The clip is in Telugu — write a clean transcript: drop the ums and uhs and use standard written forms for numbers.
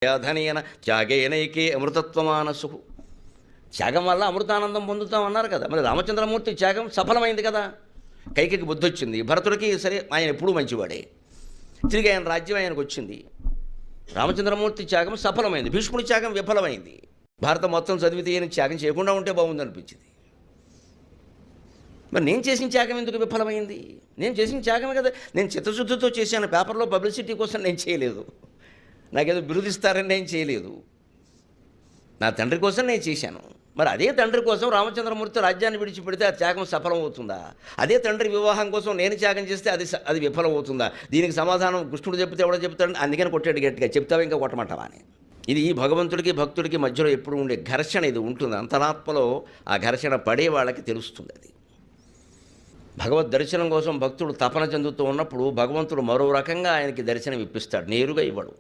యాధనేన త్యాగేనైకే అమృతత్వమానసు. త్యాగం వల్ల అమృతానందం పొందుతాం అన్నారు కదా. మరి రామచంద్రమూర్తి త్యాగం సఫలమైంది కదా. కైకేయికి బుద్ధి వచ్చింది, భరతుడికి సరే ఆయన ఎప్పుడూ మంచివాడే, తిరిగి ఆయన రాజ్యం ఆయనకు వచ్చింది. రామచంద్రమూర్తి త్యాగం సఫలమైంది, భీష్ముడి త్యాగం విఫలమైంది. భారతం మొత్తం చదివితే ఈయన త్యాగం చేయకుండా ఉంటే బాగుందనిపించింది. మరి నేను చేసిన త్యాగం ఎందుకు విఫలమైంది? నేను చేసిన త్యాగమే కదా. నేను చిత్తశుద్ధితో చేశాను, పేపర్లో పబ్లిసిటీ కోసం నేను చేయలేదు, నాకేదో బిరుదిస్తారని నేను చేయలేదు, నా తండ్రి కోసం నేను చేశాను. మరి అదే తండ్రి కోసం రామచంద్రమూర్తి రాజ్యాన్ని విడిచిపెడితే ఆ త్యాగం సఫలం అవుతుందా? అదే తండ్రి వివాహం కోసం నేను త్యాగం చేస్తే అది విఫలం అవుతుందా? దీనికి సమాధానం కృష్ణుడు చెప్తే ఎవడో చెప్తాడని అందుకని కొట్టాడు గట్టిగా. చెప్తావా ఇంకా కొట్టమంటావా అని. ఇది భగవంతుడికి భక్తుడికి మధ్యలో ఎప్పుడు ఉండే ఘర్షణ ఇది ఉంటుంది. అంతరాత్మలో ఆ ఘర్షణ పడే వాళ్ళకి తెలుస్తుంది. అది భగవద్ దర్శనం కోసం భక్తుడు తపన చెందుతూ ఉన్నప్పుడు భగవంతుడు మరో రకంగా ఆయనకి దర్శనం ఇప్పిస్తాడు, నేరుగా ఇవ్వడు.